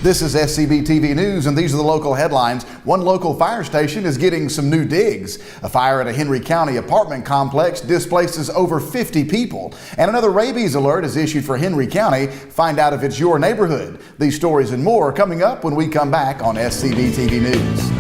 This is SCB TV News, and these are the local headlines. One local fire station is getting some new digs. A fire at a Henry County apartment complex displaces over 50 people. And another rabies alert is issued for Henry County. Find out if it's your neighborhood. These stories and more are coming up when we come back on SCB TV News.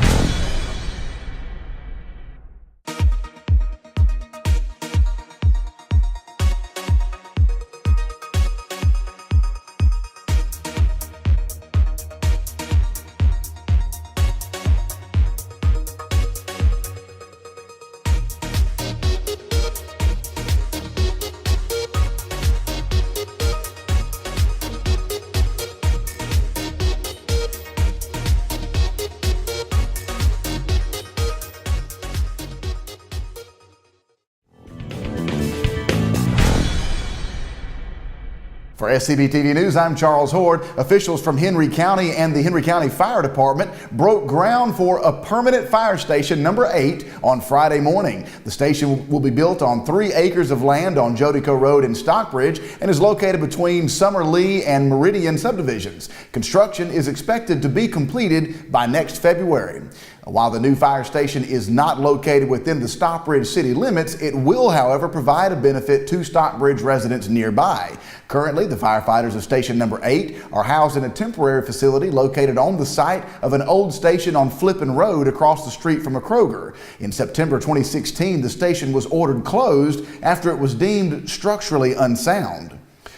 For SCB TV News, I'm Charles Hord. Officials from Henry County and the Henry County Fire Department broke ground for a permanent fire station number 8 on Friday morning. The station will be built on 3 acres of land on Jodico Road in Stockbridge and is located between Summer Lee and Meridian subdivisions. Construction is expected to be completed by next February. While the new fire station is not located within the Stockbridge city limits, it will, however, provide a benefit to Stockbridge residents nearby. Currently, the firefighters of station number 8 are housed in a temporary facility located on the site of an old station on Flippin Road across the street from a Kroger. In September 2016, the station was ordered closed after it was deemed structurally unsound.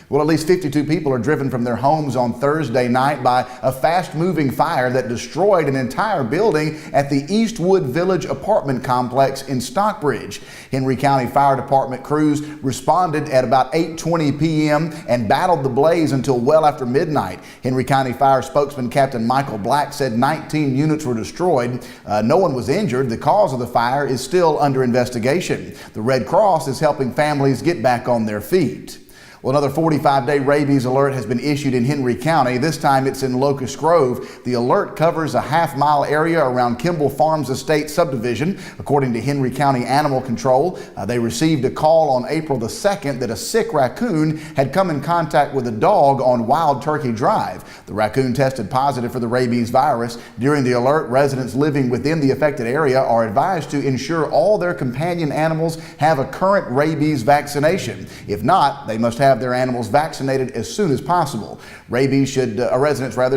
Well, at least 52 people are driven from their homes on Thursday night by a fast-moving fire that destroyed an entire building at the Eastwood Village apartment complex in Stockbridge. Henry County Fire Department crews responded at about 8:20 p.m. and battled the blaze until well after midnight. Henry County Fire spokesman Captain Michael Black said 19 units were destroyed. No one was injured. The cause of the fire is still under investigation. The Red Cross is helping families get back on their feet. Well, another 45-day rabies alert has been issued in Henry County. This time it's in Locust Grove. The alert covers a half-mile area around Kimball Farms Estate subdivision. According to Henry County Animal Control, they received a call on April the 2nd that a sick raccoon had come in contact with a dog on Wild Turkey Drive. The raccoon tested positive for the rabies virus. During the alert, residents living within the affected area are advised to ensure all their companion animals have a current rabies vaccination. If not, they must have their animals vaccinated as soon as possible. Residents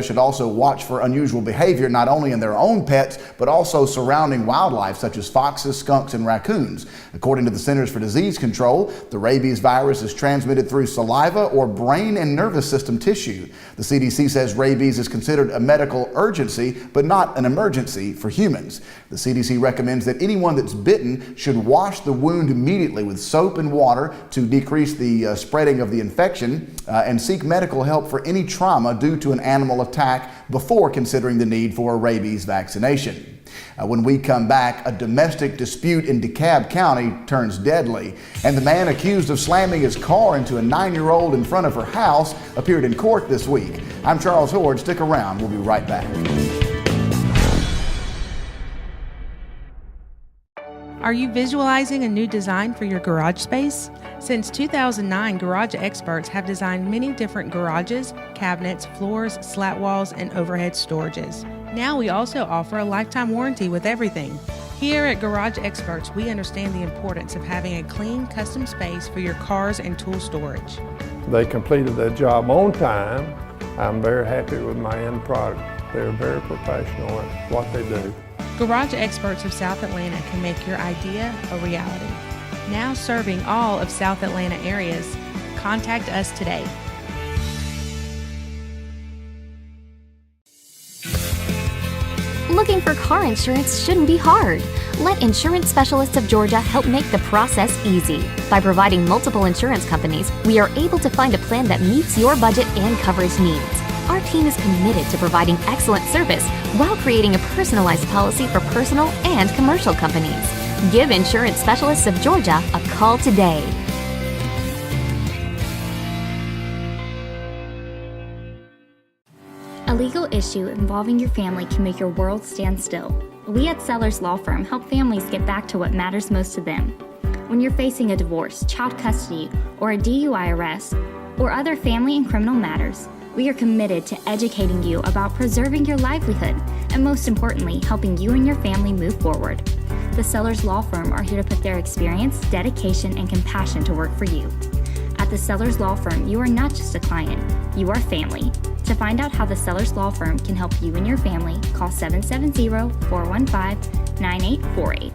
should also watch for unusual behavior not only in their own pets but also surrounding wildlife such as foxes, skunks, and raccoons. According to the Centers for Disease Control, the rabies virus is transmitted through saliva or brain and nervous system tissue. The CDC says rabies is considered a medical urgency but not an emergency for humans. The CDC recommends that anyone that's bitten should wash the wound immediately with soap and water to decrease the spreading of the infection and seek medical help for any trauma due to an animal attack before considering the need for a rabies vaccination. When we come back, a domestic dispute in DeKalb County turns deadly, and the man accused of slamming his car into a 9-year-old in front of her house appeared in court this week. I'm Charles Hord. Stick around. We'll be right back. Are you visualizing a new design for your garage space? Since 2009, Garage Experts have designed many different garages, cabinets, floors, slat walls, and overhead storages. Now we also offer a lifetime warranty with everything. Here at Garage Experts, we understand the importance of having a clean, custom space for your cars and tool storage. They completed their job on time. I'm very happy with my end product. They're very professional at what they do. Garage Experts of South Atlanta can make your idea a reality. Now serving all of South Atlanta areas. Contact us today. Looking for car insurance shouldn't be hard. Let Insurance Specialists of Georgia help make the process easy. By providing multiple insurance companies, we are able to find a plan that meets your budget and coverage needs. Our team is committed to providing excellent service while creating a personalized policy for personal and commercial companies. Give Insurance Specialists of Georgia a call today. A legal issue involving your family can make your world stand still. We at Sellers Law Firm help families get back to what matters most to them. When you're facing a divorce, child custody, or a DUI arrest, or other family and criminal matters, We are committed to educating you about preserving your livelihood and, most importantly, helping you and your family move forward. The Sellers Law Firm are here to put their experience, dedication, and compassion to work for you. At the Sellers Law Firm, you are not just a client, you are family. To find out how the Sellers Law Firm can help you and your family, call 770-415-9848.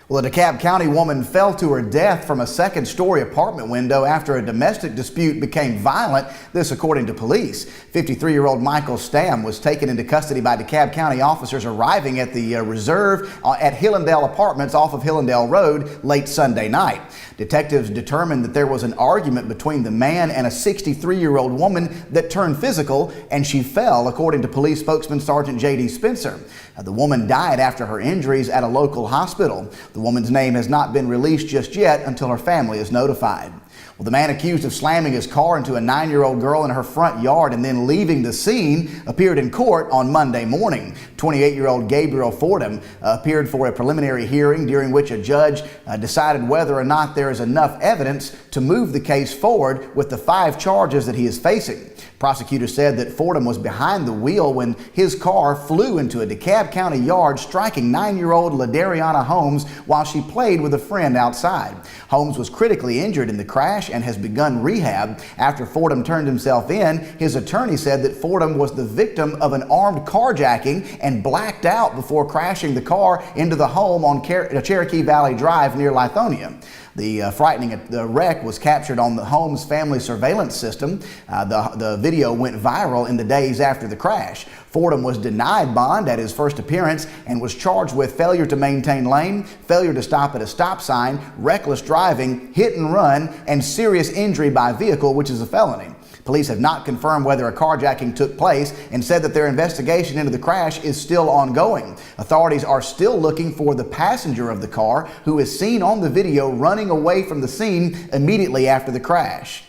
Well, a DeKalb County woman fell to her death from a second-story apartment window after a domestic dispute became violent, this according to police. 53-year-old Michael Stamm was taken into custody by DeKalb County officers arriving at the reserve at Hillendale Apartments off of Hillendale Road late Sunday night. Detectives determined that there was an argument between the man and a 63-year-old woman that turned physical, and she fell, according to police spokesman Sergeant J.D. Spencer. The woman died after her injuries at a local hospital. The woman's name has not been released just yet until her family is notified. Well, the man accused of slamming his car into a 9-year-old girl in her front yard and then leaving the scene appeared in court on Monday morning. 28-year-old Gabriel Fordham appeared for a preliminary hearing during which a judge decided whether or not there is enough evidence to move the case forward with the 5 charges that he is facing. Prosecutors said that Fordham was behind the wheel when his car flew into a DeKalb County yard, striking 9-year-old LaDariana Holmes while she played with a friend outside. Holmes was critically injured in the crash and has begun rehab. After Fordham turned himself in, his attorney said that Fordham was the victim of an armed carjacking and blacked out before crashing the car into the home on Cherokee Valley Drive near Lithonia. The frightening wreck was captured on the Holmes family surveillance system. The video went viral in the days after the crash. Fordham was denied bond at his first appearance and was charged with failure to maintain lane, failure to stop at a stop sign, reckless driving, hit and run, and serious injury by vehicle, which is a felony. Police have not confirmed whether a carjacking took place and said that their investigation into the crash is still ongoing. Authorities are still looking for the passenger of the car, who is seen on the video running away from the scene immediately after the crash.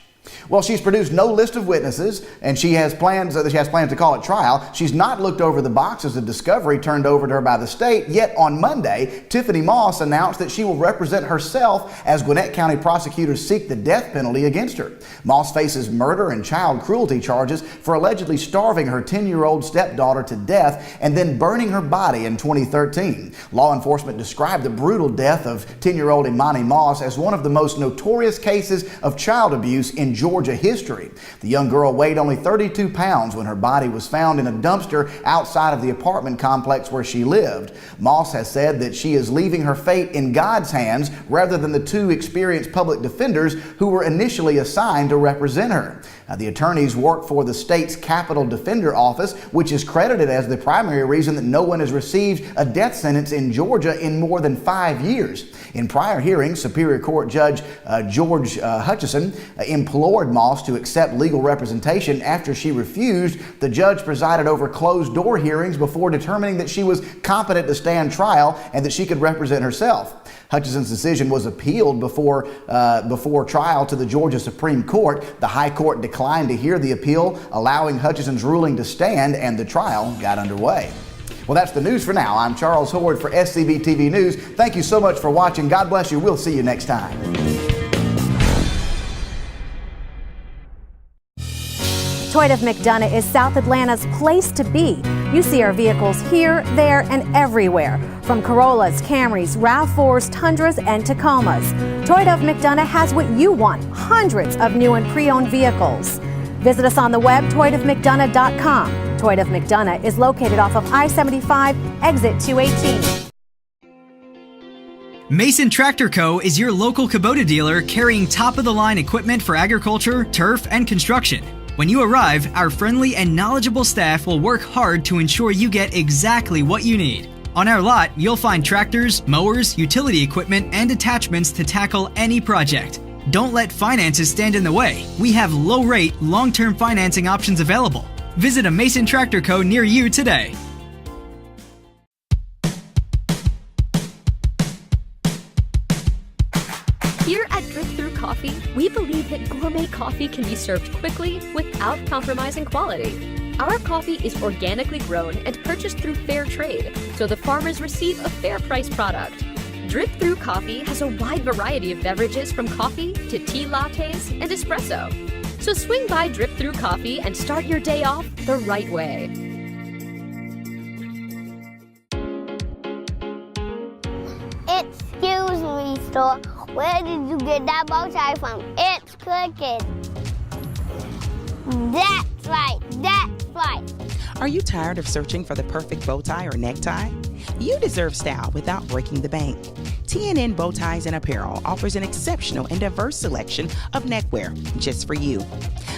Well, she's produced no list of witnesses, and she has plans to call it trial. She's not looked over the boxes of discovery turned over to her by the state, yet on Monday, Tiffany Moss announced that she will represent herself as Gwinnett County prosecutors seek the death penalty against her. Moss faces murder and child cruelty charges for allegedly starving her 10-year-old stepdaughter to death and then burning her body in 2013. Law enforcement described the brutal death of 10-year-old Imani Moss as one of the most notorious cases of child abuse in Georgia history. The young girl weighed only 32 pounds when her body was found in a dumpster outside of the apartment complex where she lived. Moss has said that she is leaving her fate in God's hands rather than the 2 experienced public defenders who were initially assigned to represent her. The attorneys work for the state's Capital Defender Office, which is credited as the primary reason that no one has received a death sentence in Georgia in more than 5 years. In prior hearings, Superior Court Judge George Hutchison implored Moss to accept legal representation. After she refused, the judge presided over closed-door hearings before determining that she was competent to stand trial and that she could represent herself. Hutchison's decision was appealed before trial to the Georgia Supreme Court. The High Court declined to hear the appeal, allowing Hutchison's ruling to stand, and the trial got underway. Well, that's the news for now. I'm Charles Hord for SCB TV News. Thank you so much for watching. God bless you. We'll see you next time. Toyota of McDonough is South Atlanta's place to be. You see our vehicles here, there, and everywhere. From Corollas, Camrys, RAV4s, Tundras, and Tacomas. Toyota of McDonough has what you want, hundreds of new and pre-owned vehicles. Visit us on the web, toyotaofmcdonough.com. Toyota of McDonough is located off of I-75, exit 218. Mason Tractor Co. is your local Kubota dealer carrying top-of-the-line equipment for agriculture, turf, and construction. When you arrive, our friendly and knowledgeable staff will work hard to ensure you get exactly what you need. On our lot, you'll find tractors, mowers, utility equipment, and attachments to tackle any project. Don't let finances stand in the way. We have low-rate, long-term financing options available. Visit a Mason Tractor Co. near you today. Here at Drip Through Coffee, we believe that gourmet coffee can be served quickly without compromising quality. Our coffee is organically grown and purchased through fair trade, so the farmers receive a fair price product. Drip Through Coffee has a wide variety of beverages from coffee to tea lattes and espresso. So swing by Drip Through Coffee and start your day off the right way. Excuse me, store. Where did you get that bow tie from? It's crooked. That's right. That's right. Are you tired of searching for the perfect bow tie or necktie? You deserve style without breaking the bank. TNN Bow Ties and Apparel offers an exceptional and diverse selection of neckwear just for you.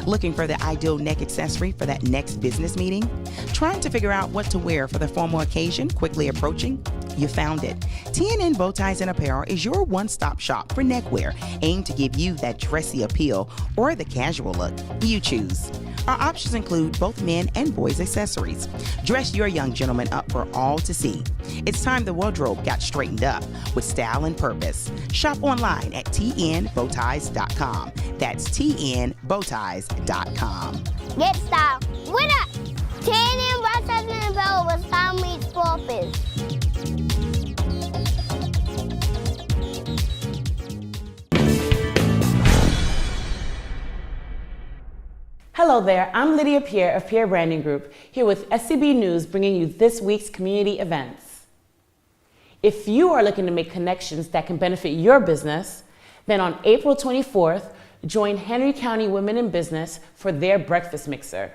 Looking for the ideal neck accessory for that next business meeting? Trying to figure out what to wear for the formal occasion quickly approaching? You found it. TNN Bow Ties and Apparel is your one-stop shop for neckwear, aimed to give you that dressy appeal or the casual look. You choose. Our options include both men and boys accessories. Dress your young gentleman up for all to see. It's time the wardrobe got straightened up with style and purpose. Shop online at tnbowties.com. That's tnbowties.com. Get style with us. TNN Bow Ties and Apparel was found meets purpose. Hello there, I'm Lydia Pierre of Pierre Branding Group, here with SCB News bringing you this week's community events. If you are looking to make connections that can benefit your business, then on April 24th, join Henry County Women in Business for their breakfast mixer.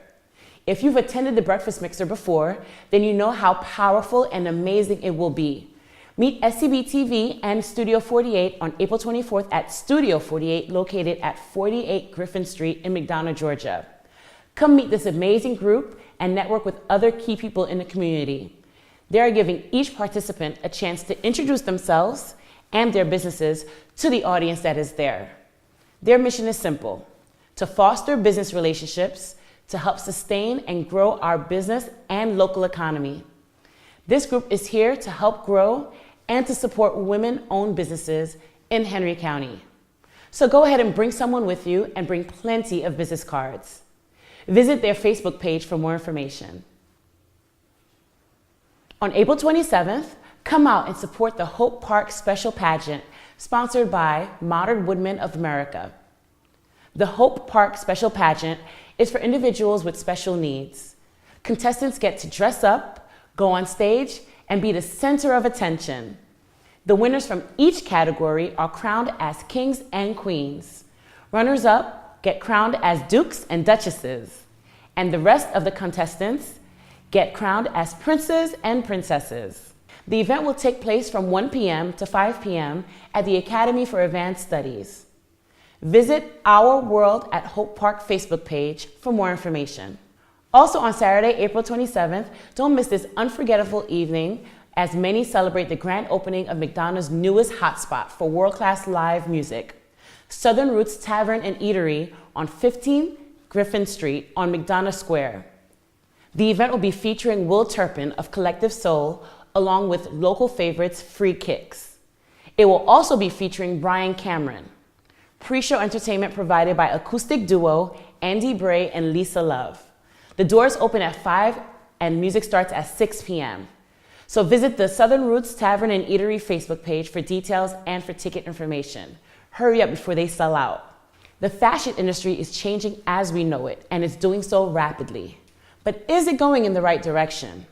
If you've attended the breakfast mixer before, then you know how powerful and amazing it will be. Meet SCB TV and Studio 48 on April 24th at Studio 48, located at 48 Griffin Street in McDonough, Georgia. Come meet this amazing group and network with other key people in the community. They are giving each participant a chance to introduce themselves and their businesses to the audience that is there. Their mission is simple: to foster business relationships, to help sustain and grow our business and local economy. This group is here to help grow and to support women-owned businesses in Henry County. So go ahead and bring someone with you and bring plenty of business cards. Visit their Facebook page for more information. On April 27th, come out and support the Hope Park Special Pageant sponsored by Modern Woodmen of America. The Hope Park Special Pageant is for individuals with special needs. Contestants get to dress up, go on stage, and be the center of attention. The winners from each category are crowned as kings and queens. Runners-up get crowned as dukes and duchesses, and the rest of the contestants get crowned as princes and princesses. The event will take place from 1 p.m. to 5 p.m. at the Academy for Advanced Studies. Visit Our World at Hope Park Facebook page for more information. Also on Saturday, April 27th, don't miss this unforgettable evening as many celebrate the grand opening of McDonough's newest hotspot for world-class live music, Southern Roots Tavern and Eatery on 15 Griffin Street on McDonough Square. The event will be featuring Will Turpin of Collective Soul, along with local favorites Free Kicks. It will also be featuring Brian Cameron. Pre-show entertainment provided by acoustic duo Andy Bray and Lisa Love. The doors open at 5 and music starts at 6 p.m. So visit the Southern Roots Tavern and Eatery Facebook page for details and for ticket information. Hurry up before they sell out. The fashion industry is changing as we know it, and it's doing so rapidly. But is it going in the right direction?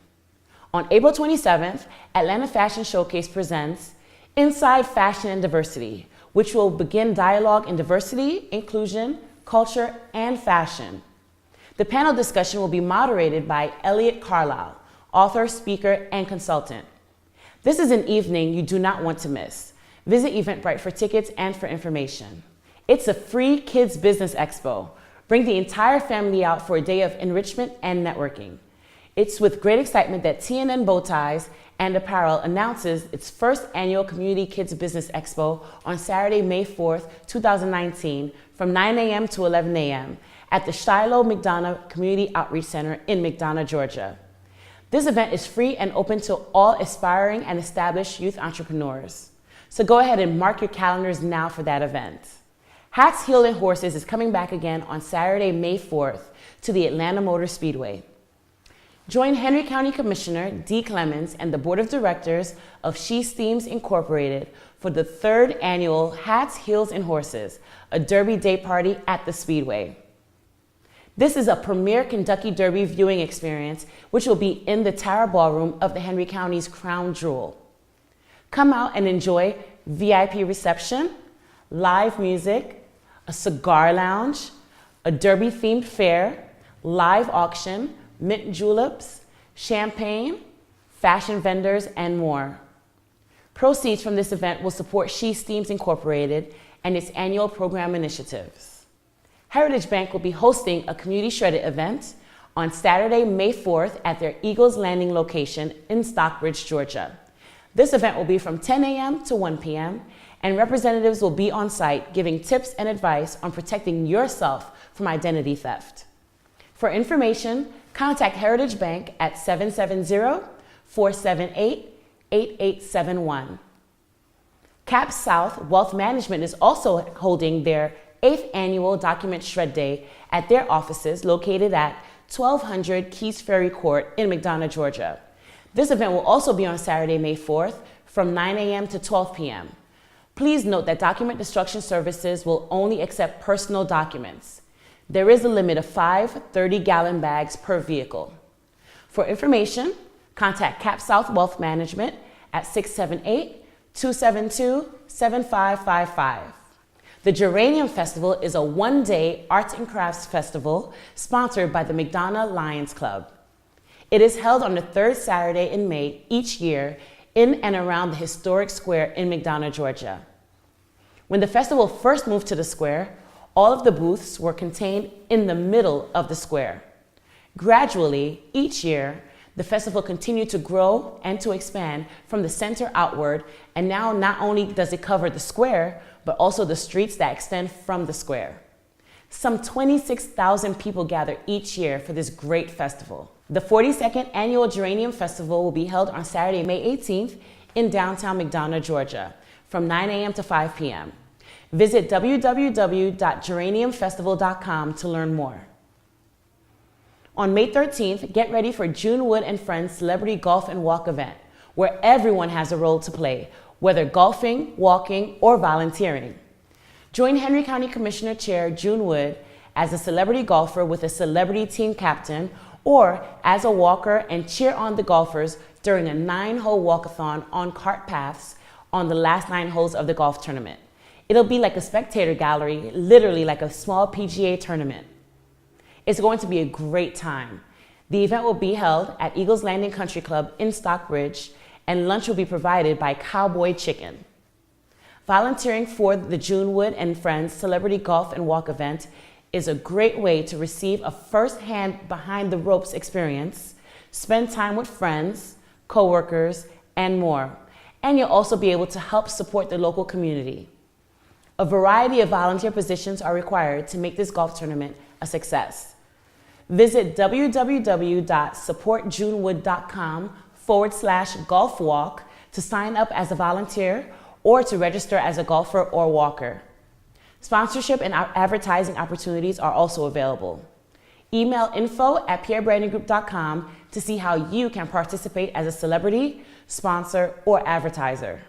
On April 27th, Atlanta Fashion Showcase presents Inside Fashion and Diversity, which will begin dialogue in diversity, inclusion, culture, and fashion. The panel discussion will be moderated by Elliot Carlisle, author, speaker, and consultant. This is an evening you do not want to miss. Visit Eventbrite for tickets and for information. It's a free kids business expo. Bring the entire family out for a day of enrichment and networking. It's with great excitement that TNN Bow Ties and Apparel announces its first annual Community Kids Business Expo on Saturday, May 4th, 2019 from 9 a.m. to 11 a.m. at the Shiloh McDonough Community Outreach Center in McDonough, Georgia. This event is free and open to all aspiring and established youth entrepreneurs. So go ahead and mark your calendars now for that event. Hats, Heels, and Horses is coming back again on Saturday, May 4th to the Atlanta Motor Speedway. Join Henry County Commissioner Dee Clemens and the Board of Directors of She Steams Incorporated for the 3rd annual Hats, Heels, and Horses, a Derby Day Party at the Speedway. This is a premier Kentucky Derby viewing experience which will be in the Tara Ballroom of the Henry County's Crown Jewel. Come out and enjoy VIP reception, live music, a cigar lounge, a Derby-themed fair, live auction, mint juleps, champagne, fashion vendors, and more. Proceeds from this event will support She Steams Incorporated and its annual program initiatives. Heritage Bank will be hosting a Community Shredded event on Saturday, May 4th at their Eagles Landing location in Stockbridge, Georgia. This event will be from 10 a.m. to 1 p.m., and representatives will be on site giving tips and advice on protecting yourself from identity theft. For information, contact Heritage Bank at 770-478-8871. CAP South Wealth Management is also holding their 8th annual Document Shred Day at their offices located at 1200 Keys Ferry Court in McDonough, Georgia. This event will also be on Saturday, May 4th from 9 a.m. to 12 p.m. Please note that Document Destruction Services will only accept personal documents. There is a limit of 5 30-gallon bags per vehicle. For information, contact CAP South Wealth Management at 678-272-7555. The Geranium Festival is a one-day arts and crafts festival sponsored by the McDonough Lions Club. It is held on the 3rd Saturday in May each year in and around the historic square in McDonough, Georgia. When the festival first moved to the square, all of the booths were contained in the middle of the square. Gradually, each year, the festival continued to grow and to expand from the center outward, and now not only does it cover the square, but also the streets that extend from the square. Some 26,000 people gather each year for this great festival. The 42nd Annual Geranium Festival will be held on Saturday, May 18th in downtown McDonough, Georgia, from 9 a.m. to 5 p.m. Visit www.geraniumfestival.com to learn more. On May 13th, get ready for June Wood and Friends Celebrity Golf and Walk event, where everyone has a role to play, whether golfing, walking, or volunteering. Join Henry County Commissioner Chair June Wood as a celebrity golfer with a celebrity team captain, or as a walker and cheer on the golfers during a 9-hole walkathon on cart paths on the last 9 holes of the golf tournament. It'll be like a spectator gallery, literally like a small PGA tournament. It's going to be a great time. The event will be held at Eagles Landing Country Club in Stockbridge, and lunch will be provided by Cowboy Chicken. Volunteering for the June Wood and Friends Celebrity Golf and Walk event is a great way to receive a first-hand behind-the-ropes experience, spend time with friends, coworkers, and more. And you'll also be able to help support the local community. A variety of volunteer positions are required to make this golf tournament a success. Visit www.supportjunewood.com/golfwalk to sign up as a volunteer or to register as a golfer or walker. Sponsorship and advertising opportunities are also available. Email info@pierrebrandinggroup.com to see how you can participate as a celebrity, sponsor, or advertiser.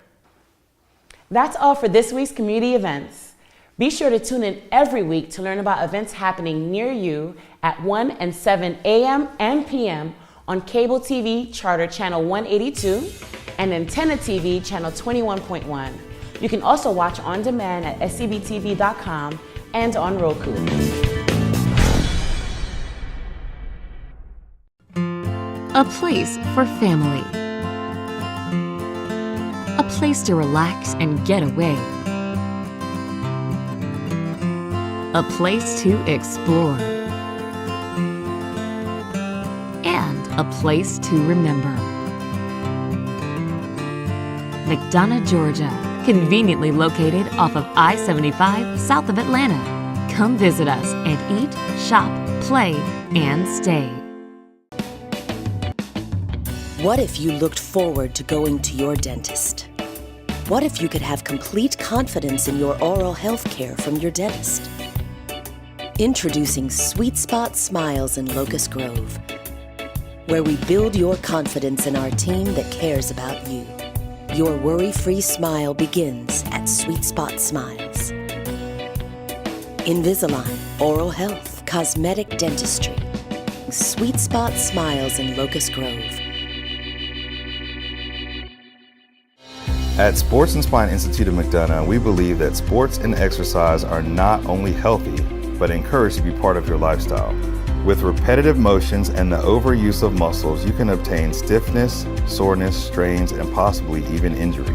That's all for this week's community events. Be sure to tune in every week to learn about events happening near you at 1 and 7 a.m. and p.m. on cable TV Charter Channel 182 and Antenna TV Channel 21.1. You can also watch on demand at scbtv.com and on Roku. A place for family. A place to relax and get away. A place to explore. And a place to remember. McDonough, Georgia, conveniently located off of I-75 south of Atlanta. Come visit us and eat, shop, play, and stay. What if you looked forward to going to your dentist? What if you could have complete confidence in your oral health care from your dentist? Introducing Sweet Spot Smiles in Locust Grove. where we build your confidence in our team that cares about you. Your worry-free smile begins at Sweet Spot Smiles. Invisalign, oral health, cosmetic dentistry. Sweet Spot Smiles in Locust Grove. At Sports and Spine Institute of McDonough, we believe that sports and exercise are not only healthy, but encouraged to be part of your lifestyle. With repetitive motions and the overuse of muscles, you can obtain stiffness, soreness, strains, and possibly even injury.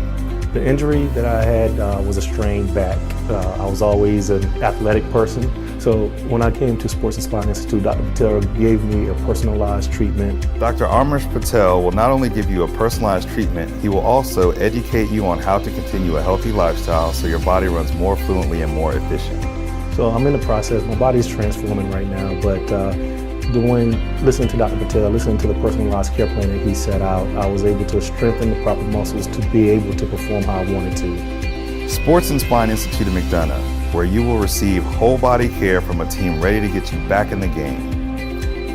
The injury that I had was a strained back. I was always an athletic person, so when I came to Sports and Spine Institute, Dr. Patel gave me a personalized treatment. Dr. Amrish Patel will not only give you a personalized treatment, he will also educate you on how to continue a healthy lifestyle so your body runs more fluently and more efficient. So I'm in the process. My body's transforming right now, but listening to Dr. Patel, listening to the personalized care plan that he set out, I was able to strengthen the proper muscles to be able to perform how I wanted to. Sports and Spine Institute of McDonough, where you will receive whole body care from a team ready to get you back in the game.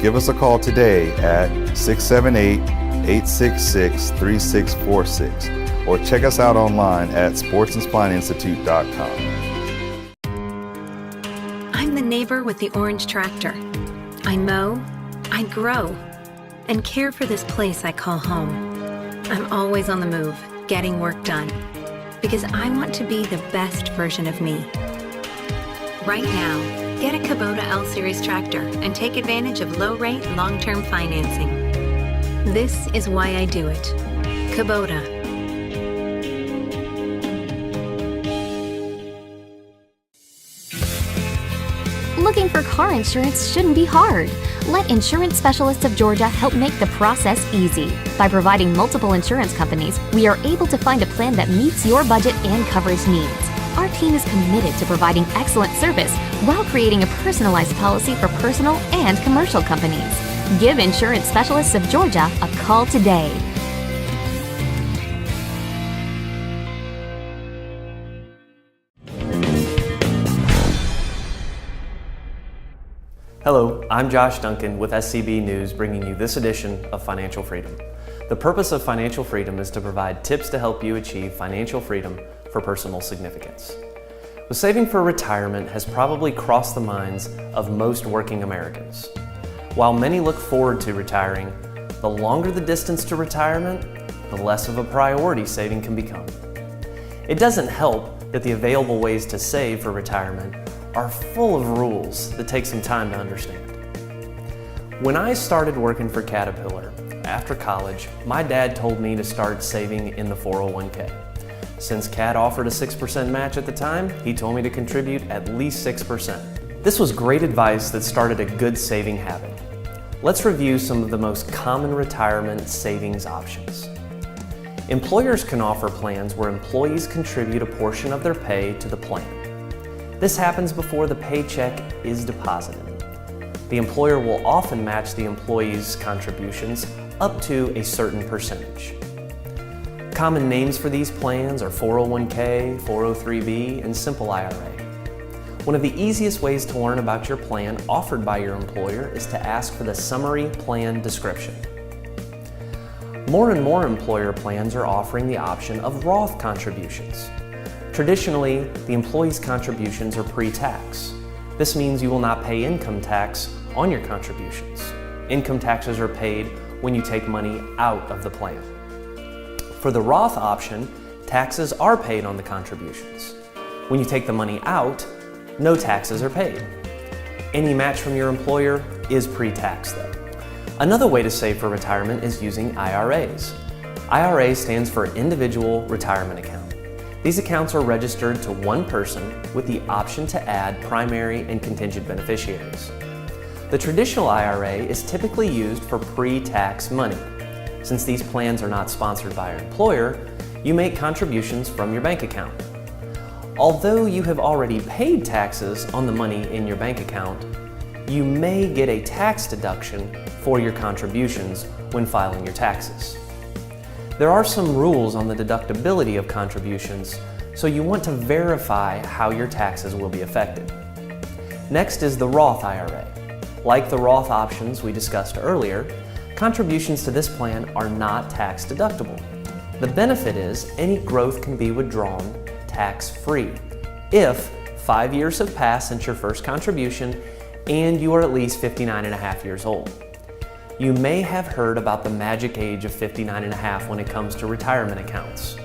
Give us a call today at 678-866-3646 or check us out online at sportsandspineinstitute.com. I'm the neighbor with the orange tractor. I mow, I grow, and care for this place I call home. I'm always on the move, getting work done, because I want to be the best version of me. Right now, get a Kubota L-Series tractor and take advantage of low-rate, long-term financing. This is why I do it. Kubota. Looking for car insurance shouldn't be hard. Let Insurance Specialists of Georgia help make the process easy. By providing multiple insurance companies, we are able to find a plan that meets your budget and coverage needs. Our team is committed to providing excellent service while creating a personalized policy for personal and commercial companies. Give Insurance Specialists of Georgia a call today. Hello, I'm Josh Duncan with SCB News, bringing you this edition of Financial Freedom. The purpose of Financial Freedom is to provide tips to help you achieve financial freedom for personal significance. Well, saving for retirement has probably crossed the minds of most working Americans. While many look forward to retiring, the longer the distance to retirement, the less of a priority saving can become. It doesn't help that the available ways to save for retirement are full of rules that take some time to understand. When I started working for Caterpillar after college, my dad told me to start saving in the 401k. Since Cat offered a 6% match at the time, he told me to contribute at least 6%. This was great advice that started a good saving habit. Let's review some of the most common retirement savings options. Employers can offer plans where employees contribute a portion of their pay to the plan. This happens before the paycheck is deposited. The employer will often match the employee's contributions up to a certain percentage. Common names for these plans are 401k, 403b, and simple IRA. One of the easiest ways to learn about your plan offered by your employer is to ask for the summary plan description. More and more employer plans are offering the option of Roth contributions. Traditionally, the employee's contributions are pre-tax. This means you will not pay income tax on your contributions. Income taxes are paid when you take money out of the plan. For the Roth option, taxes are paid on the contributions. When you take the money out, no taxes are paid. Any match from your employer is pre-tax though. Another way to save for retirement is using IRAs. IRA stands for Individual Retirement Account. These accounts are registered to one person with the option to add primary and contingent beneficiaries. The traditional IRA is typically used for pre-tax money. Since these plans are not sponsored by your employer, you make contributions from your bank account. Although you have already paid taxes on the money in your bank account, you may get a tax deduction for your contributions when filing your taxes. There are some rules on the deductibility of contributions, so you want to verify how your taxes will be affected. Next is the Roth IRA. Like the Roth options we discussed earlier, Contributions to this plan are not tax deductible. The benefit is any growth can be withdrawn tax-free if 5 years have passed since your first contribution and you are at least 59.5 years old. You may have heard about the magic age of 59.5 when it comes to retirement accounts.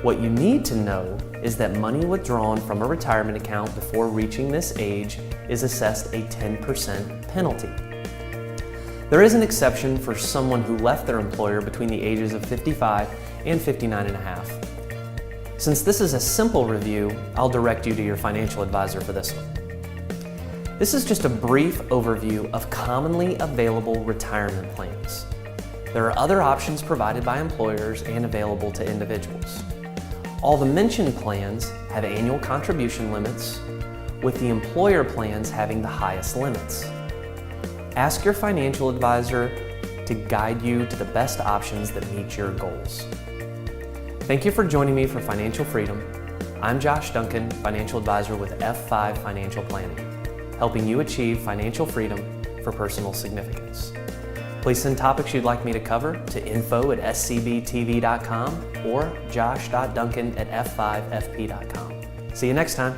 What you need to know is that money withdrawn from a retirement account before reaching this age is assessed a 10% penalty. There is an exception for someone who left their employer between the ages of 55 and 59.5. Since this is a simple review, I'll direct you to your financial advisor for this one. This is just a brief overview of commonly available retirement plans. There are other options provided by employers and available to individuals. All the mentioned plans have annual contribution limits, with the employer plans having the highest limits. Ask your financial advisor to guide you to the best options that meet your goals. Thank you for joining me for Financial Freedom. I'm Josh Duncan, financial advisor with F5 Financial Planning, helping you achieve financial freedom for personal significance. Please send topics you'd like me to cover to info@scbtv.com or josh.duncan@f5fp.com. See you next time.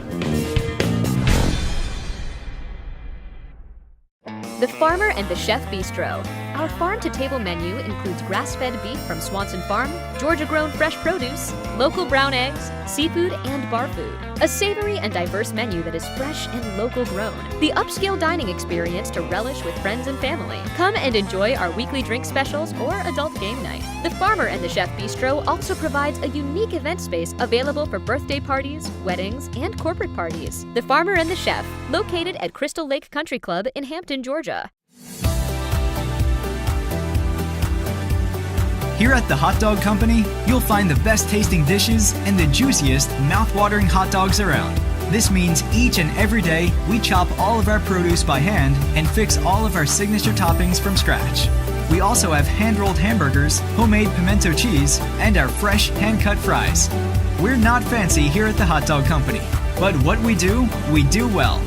The Farmer and the Chef Bistro. Our farm-to-table menu includes grass-fed beef from Swanson Farm, Georgia-grown fresh produce, local brown eggs, seafood, and bar food. A savory and diverse menu that is fresh and local grown. The upscale dining experience to relish with friends and family. Come and enjoy our weekly drink specials or adult game night. The Farmer and the Chef Bistro also provides a unique event space available for birthday parties, weddings, and corporate parties. The Farmer and the Chef, located at Crystal Lake Country Club in Hampton, Georgia. Here at the Hot Dog Company, you'll find the best tasting dishes and the juiciest, mouth-watering hot dogs around. This means each and every day, we chop all of our produce by hand and fix all of our signature toppings from scratch. We also have hand-rolled hamburgers, homemade pimento cheese, and our fresh hand-cut fries. We're not fancy here at the Hot Dog Company, but what we do well.